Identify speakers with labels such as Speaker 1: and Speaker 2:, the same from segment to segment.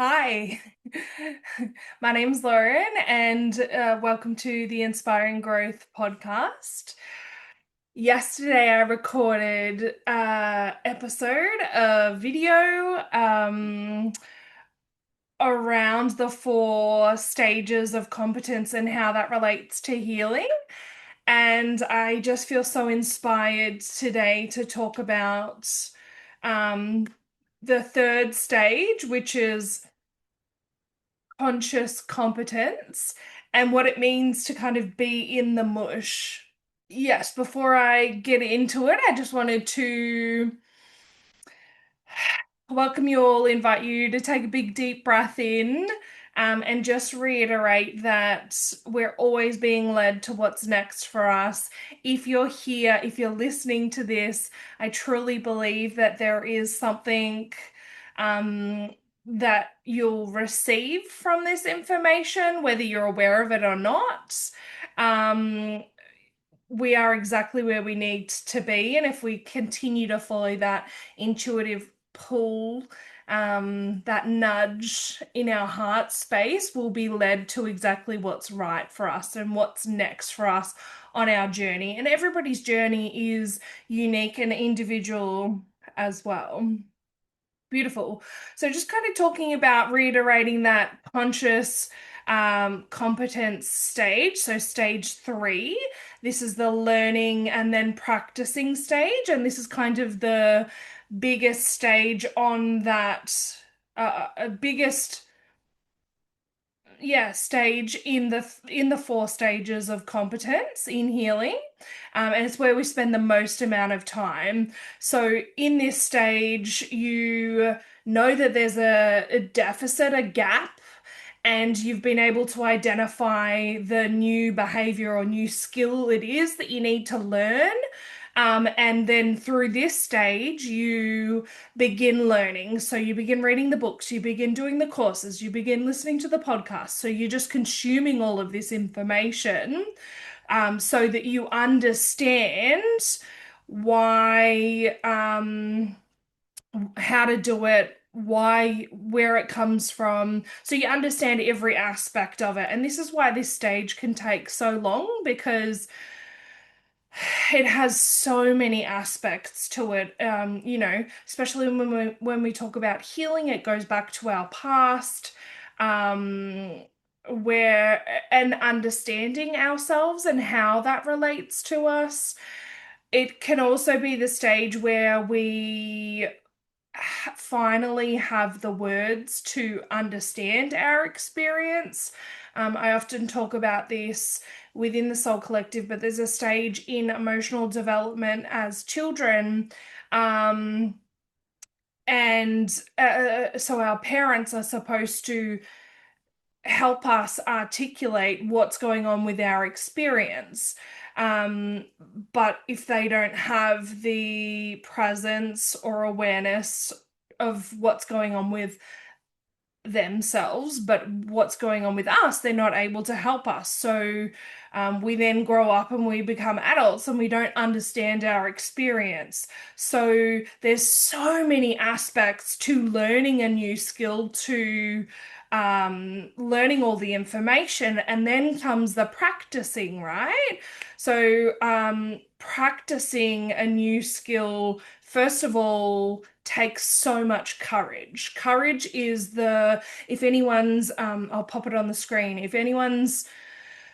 Speaker 1: Hi, my name's Lauren, and welcome to the Inspiring Growth podcast. Yesterday, I recorded episode of video around the four stages of competence and how that relates to healing. And I just feel so inspired today to talk about um, the third stage, which is conscious competence and what it means to kind of be in the mush. Yes, before I get into it, I just wanted to welcome you all, invite you to take a big deep breath in, and just reiterate that we're always being led to what's next for us. If you're here, if you're listening to this, I truly believe that there is something um, that you'll receive from this information, whether you're aware of it or not. Um, we are exactly where we need to be. And if we continue to follow that intuitive pull, that nudge in our heart space, we'll be led to exactly what's right for us and what's next for us on our journey. And everybody's journey is unique and individual as well. Beautiful. So just kind of talking about reiterating that conscious competence stage. So stage three, this is the learning and then practicing stage. And this is kind of the biggest stage on that, biggest, yeah, stage in the four stages of competence in healing. And it's where we spend the most amount of time. So in this stage, you know that there's a deficit, a gap, and you've been able to identify the new behavior or new skill it is that you need to learn. And then through this stage, you begin learning. So you begin reading the books, you begin doing the courses, you begin listening to the podcasts. So you're just consuming all of this information, so that you understand why, how to do it, why, where it comes from. So you understand every aspect of it. And this is why this stage can take so long because it has so many aspects to it. Especially when we talk about healing, it goes back to our past, um, where and understanding ourselves and how that relates to us. It can also be the stage where we finally have the words to understand our experience. I often talk about this within the Soul Collective, but there's a stage in emotional development as children. Um, and so our parents are supposed to help us articulate what's going on with our experience. Um, but if they don't have the presence or awareness of what's going on with themselves, but what's going on with us, they're not able to help us. So we then grow up and we become adults and we don't understand our experience. So there's so many aspects to learning a new skill, to learning all the information, and then comes the practicing, right? So practicing a new skill, first of all, takes so much courage. Courage is if anyone's, I'll pop it on the screen. If anyone's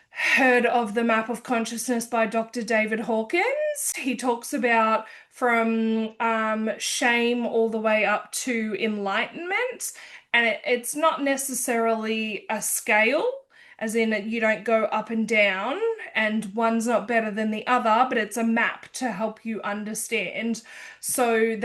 Speaker 1: heard of the Map of Consciousness by Dr. David Hawkins, he talks about from shame all the way up to enlightenment. And it's not necessarily a scale, as in you don't go up and down, and one's not better than the other, but it's a map to help you understand. So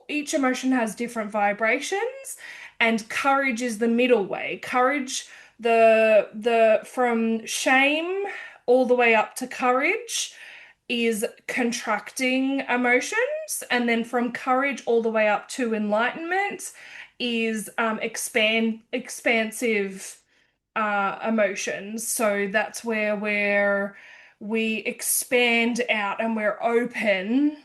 Speaker 1: each emotion has different vibrations, and courage is the middle way. Courage, the from shame all the way up to courage is contracting emotions, and then from courage all the way up to enlightenment is expansive emotions. So that's where we expand out and we're open.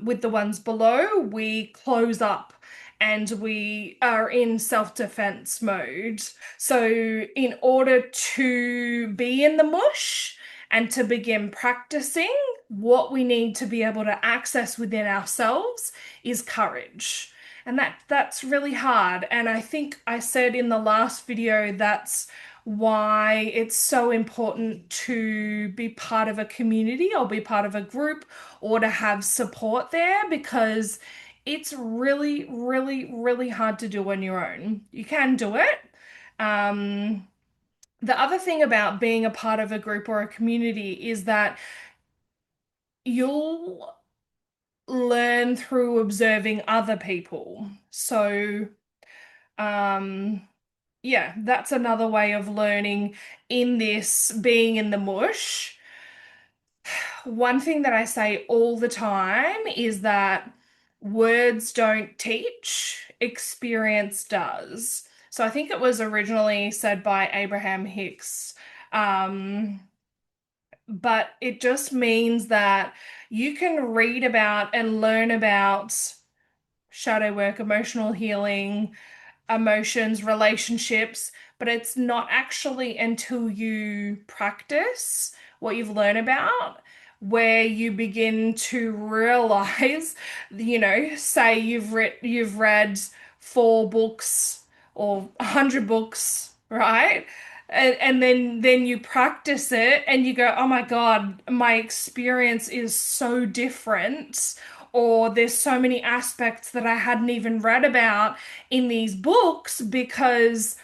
Speaker 1: With the ones below, we close up and we are in self-defense mode. So, in order to be in the mush and to begin practicing, what we need to be able to access within ourselves is courage. And that's really hard. And I think I said in the last video that's why it's so important to be part of a community or be part of a group or to have support there, because it's really, really, really hard to do on your own. You can do it. Um, the other thing about being a part of a group or a community is that you'll learn through observing other people. So, um, yeah, that's another way of learning in this being in the mush. One thing that I say all the time is that words don't teach, experience does. So I think it was originally said by Abraham Hicks. Um, but it just means that you can read about and learn about shadow work, emotional healing, emotions, relationships, but it's not actually until you practice what you've learned about where you begin to realize, say you've read 4 books or 100 books, right? And then you practice it and you go, oh my God, my experience is so different, or there's so many aspects that I hadn't even read about in these books, because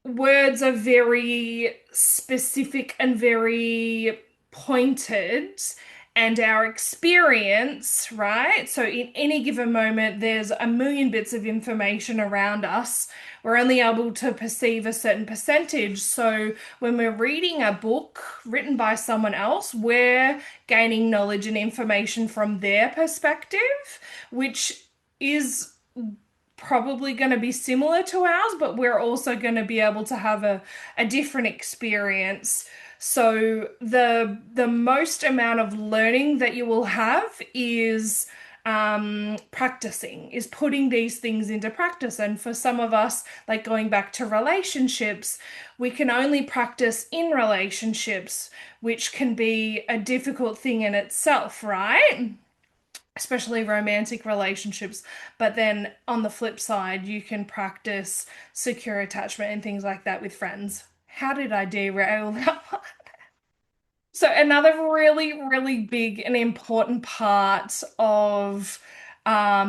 Speaker 1: words are very specific and very pointed, and our experience, right? So, in any given moment, there's a million bits of information around us. We're only able to perceive a certain percentage. So, when we're reading a book written by someone else, we're gaining knowledge and information from their perspective, which is probably going to be similar to ours, but we're also going to be able to have a different experience. So the most amount of learning that you will have is practicing, is putting these things into practice. And for some of us, like going back to relationships, we can only practice in relationships, which can be a difficult thing in itself, right? Especially romantic relationships. But then on the flip side, you can practice secure attachment and things like that with friends. How did I derail that one? So, another really, really big and important part of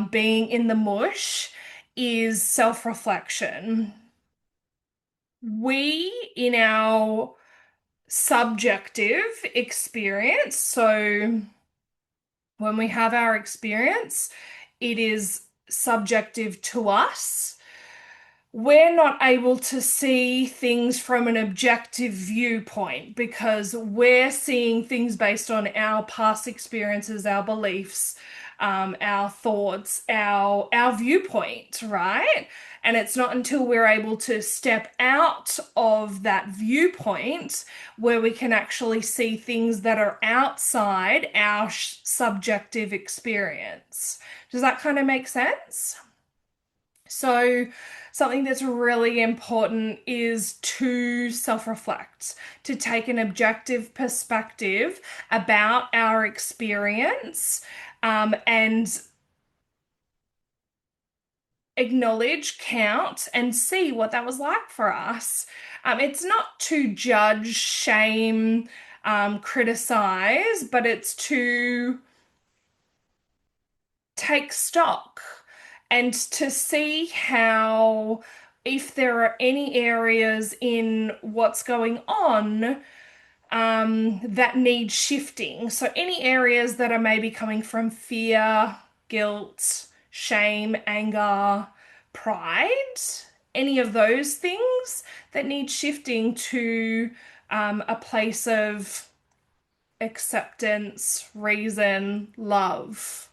Speaker 1: being in the mush is self-reflection. We, in our subjective experience, so when we have our experience, it is subjective to us. We're not able to see things from an objective viewpoint because we're seeing things based on our past experiences, our beliefs, our thoughts, our viewpoint, right? And it's not until we're able to step out of that viewpoint where we can actually see things that are outside our subjective experience. Does that kind of make sense? So, something that's really important is to self reflect, to take an objective perspective about our experience, and acknowledge, count, and see what that was like for us. It's not to judge, shame, criticize, but it's to take stock and to see how, if there are any areas in what's going on that need shifting. So, any areas that are maybe coming from fear, guilt, shame, anger, pride, any of those things that need shifting to a place of acceptance, reason, love.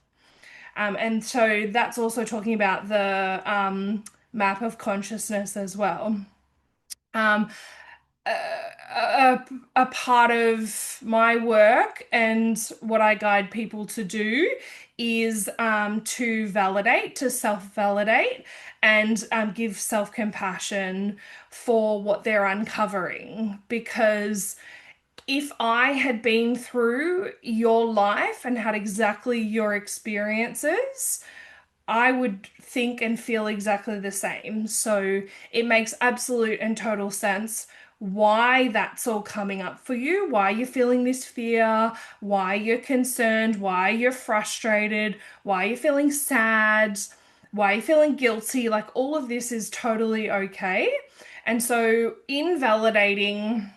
Speaker 1: And so that's also talking about the map of consciousness as well. Um, a part of my work and what I guide people to do is to validate, to self-validate, and give self-compassion for what they're uncovering. Because if I had been through your life and had exactly your experiences, I would think and feel exactly the same. So it makes absolute and total sense why that's all coming up for you, why you're feeling this fear, why you're concerned, why you're frustrated, why you're feeling sad, why you're feeling guilty. Like all of this is totally okay. And so, in validating,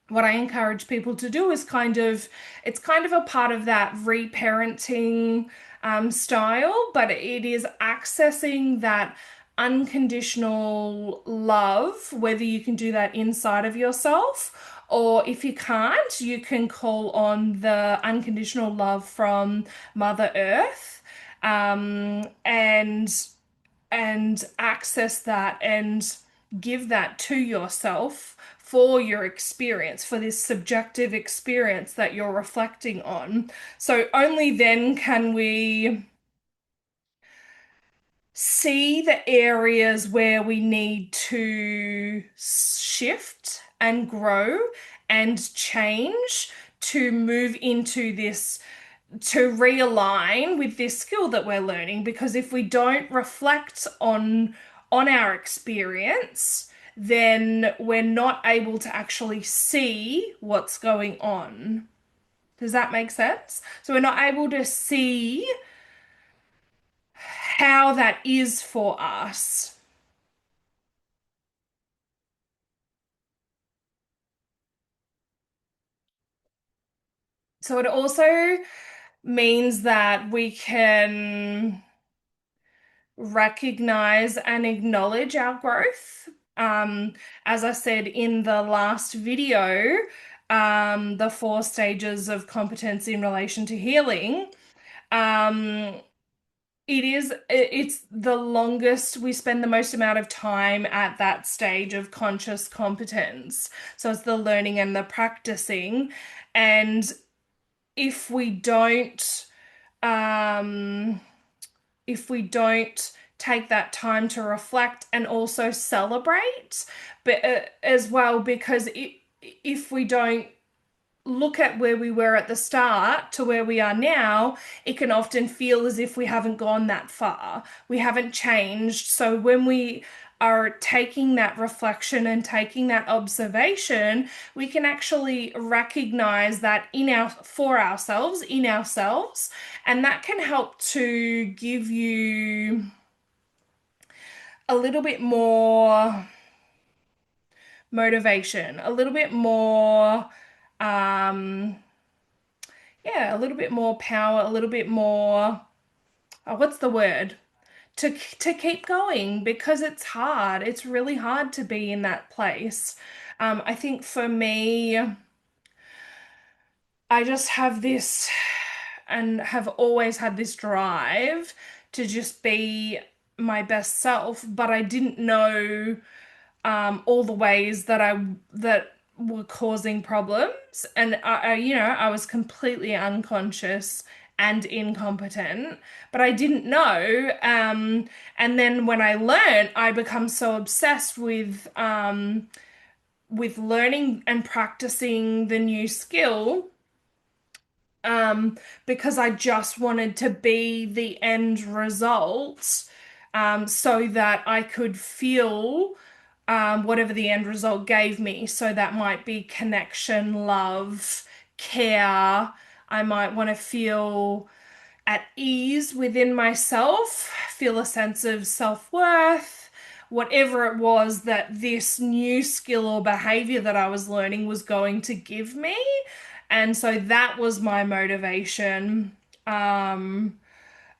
Speaker 1: what I encourage people to do is it's kind of a part of that reparenting style, but it is accessing that unconditional love, whether you can do that inside of yourself, or if you can't, you can call on the unconditional love from Mother Earth, and access that and give that to yourself for your experience, for this subjective experience that you're reflecting on. So only then can we see the areas where we need to shift and grow and change to move into this, to realign with this skill that we're learning. Because if we don't reflect on our experience, then we're not able to actually see what's going on. Does that make sense? So we're not able to see how that is for us. So it also means that we can recognize and acknowledge our growth. Um, as I said in the last video, the 4 stages of competency in relation to healing. Um, it's the longest, we spend the most amount of time at that stage of conscious competence. So it's the learning and the practicing. And if we don't, um, if we don't take that time to reflect and also celebrate, but as well, because if we don't look at where we were at the start to where we are now, it can often feel as if we haven't gone that far. We haven't changed. So when we are taking that reflection and taking that observation, we can actually recognize that in our for ourselves, in ourselves, and that can help to give you a little bit more motivation, a little bit more um yeah, a little bit more power, a little bit more, what's the word? To keep going, because it's hard. It's really hard to be in that place. I think for me, I just have this and have always had this drive to just be my best self, but I didn't know all the ways that were causing problems, and I was completely unconscious and incompetent, but I didn't know. And then when I learned, I become so obsessed with learning and practicing the new skill, because I just wanted to be the end result, so that I could feel whatever the end result gave me. So that might be connection, love, care. I might want to feel at ease within myself, feel a sense of self-worth, whatever it was that this new skill or behavior that I was learning was going to give me. And so that was my motivation. Um,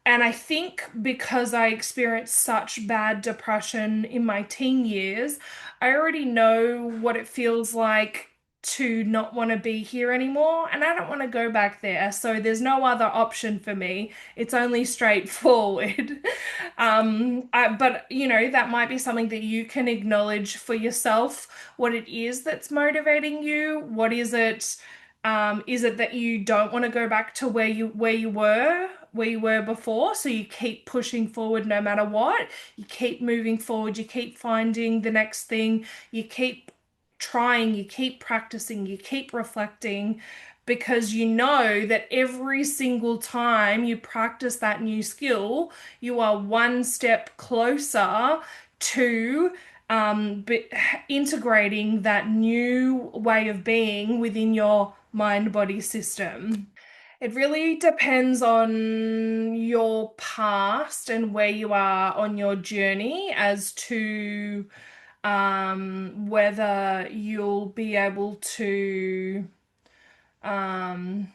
Speaker 1: and I think because I experienced such bad depression in my teen years, I already know what it feels like to not want to be here anymore and I don't want to go back there. So there's no other option for me. It's only straightforward. But that might be something that you can acknowledge for yourself, what it is that's motivating you. What is it? Is it that you don't want to go back to where you were before? So you keep pushing forward no matter what. You keep moving forward. You keep finding the next thing. You keep trying. You keep practicing. You keep reflecting because you know that every single time you practice that new skill, you are one step closer to but integrating that new way of being within your mind-body system. It really depends on your past and where you are on your journey as to whether you'll be able to um,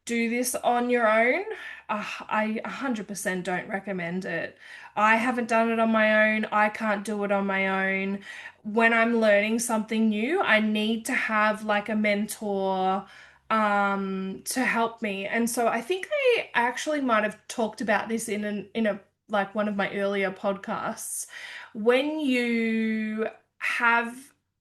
Speaker 1: do this on your own. I 100% don't recommend it. I haven't done it on my own. I can't do it on my own. When I'm learning something new, I need to have like a mentor to help me. And so I think I actually might have talked about this in a like one of my earlier podcasts. When you have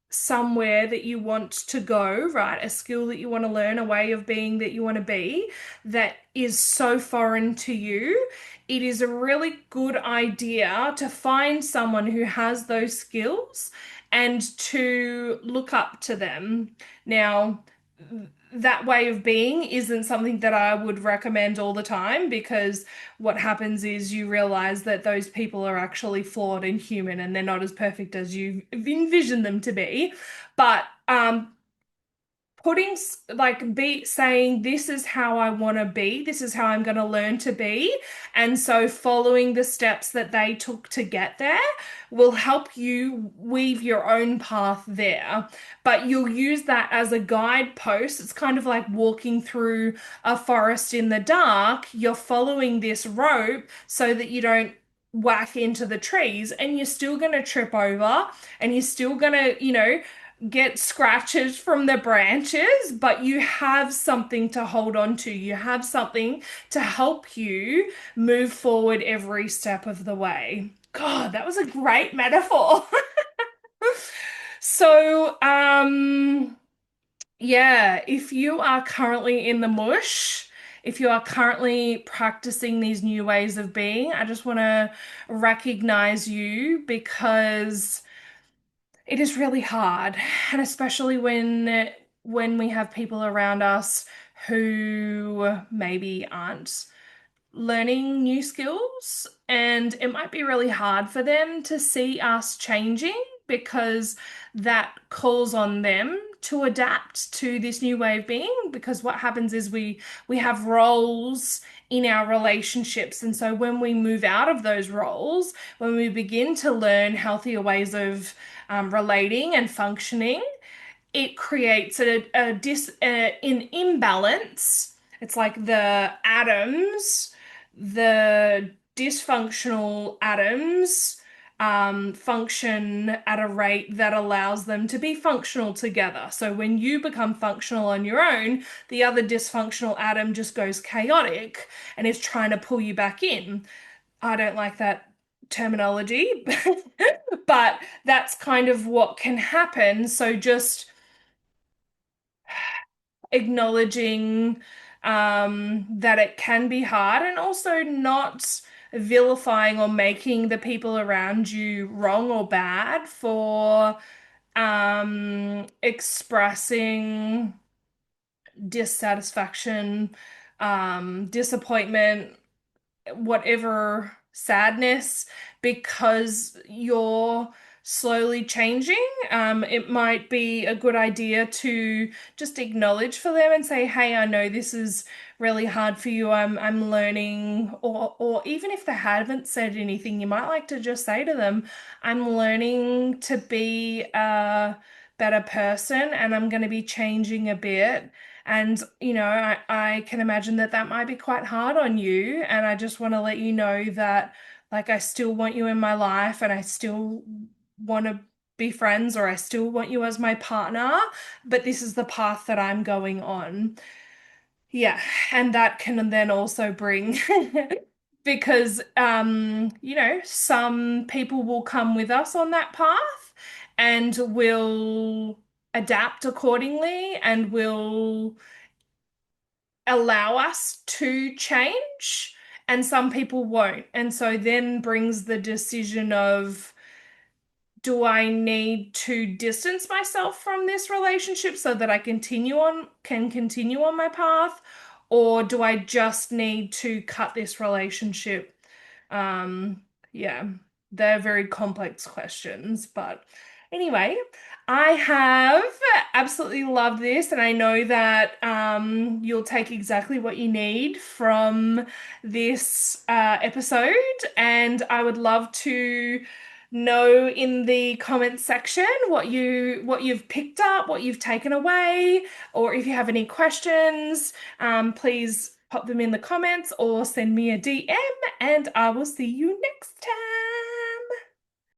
Speaker 1: somewhere that you want to go, right? A skill that you want to learn, a way of being that you want to be that is so foreign to you, it is a really good idea to find someone who has those skills and to look up to them. Now, that way of being isn't something that I would recommend all the time because what happens is you realize that those people are actually flawed and human and they're not as perfect as you envision them to be. But putting like be saying this is how I want to be, this is how I'm going to learn to be, and so following the steps that they took to get there will help you weave your own path there, but you'll use that as a guidepost. It's kind of like walking through a forest in the dark. You're following this rope so that you don't whack into the trees, and you're still going to trip over and you're still going to, get scratches from the branches, but you have something to hold on to. You have something to help you move forward every step of the way. God, that was a great metaphor. So, yeah, if you are currently in the mush, if you are currently practicing these new ways of being, I just want to recognize you because it is really hard, and especially when we have people around us who maybe aren't learning new skills, and it might be really hard for them to see us changing because that calls on them to adapt to this new way of being, because what happens is we have roles in our relationships, and so when we move out of those roles, when we begin to learn healthier ways of relating and functioning, it creates an imbalance. It's like the dysfunctional atoms function at a rate that allows them to be functional together. So when you become functional on your own, the other dysfunctional atom just goes chaotic and is trying to pull you back in. I don't like that terminology, but that's kind of what can happen. So just acknowledging that it can be hard and also not vilifying or making the people around you wrong or bad for expressing dissatisfaction, disappointment, whatever sadness because you're slowly changing. It might be a good idea to just acknowledge for them and say, "Hey, I know this is really hard for you. I'm learning," or even if they haven't said anything, you might like to just say to them, "I'm learning to be a better person and I'm going to be changing a bit." And, I can imagine that that might be quite hard on you. And I just want to let you know that, like, I still want you in my life and I still want to be friends or I still want you as my partner, but this is the path that I'm going on. Yeah, and that can then also bring because some people will come with us on that path and will adapt accordingly and will allow us to change, and some people won't. And so then brings the decision of, do I need to distance myself from this relationship so that I can continue on my path, or do I just need to cut this relationship? Um, yeah, they're very complex questions, but anyway, I have absolutely loved this, and I know that you'll take exactly what you need from this episode, and I would love to know in the comments section what you've picked up, what you've taken away, or if you have any questions, please pop them in the comments or send me a DM, and I will see you next time.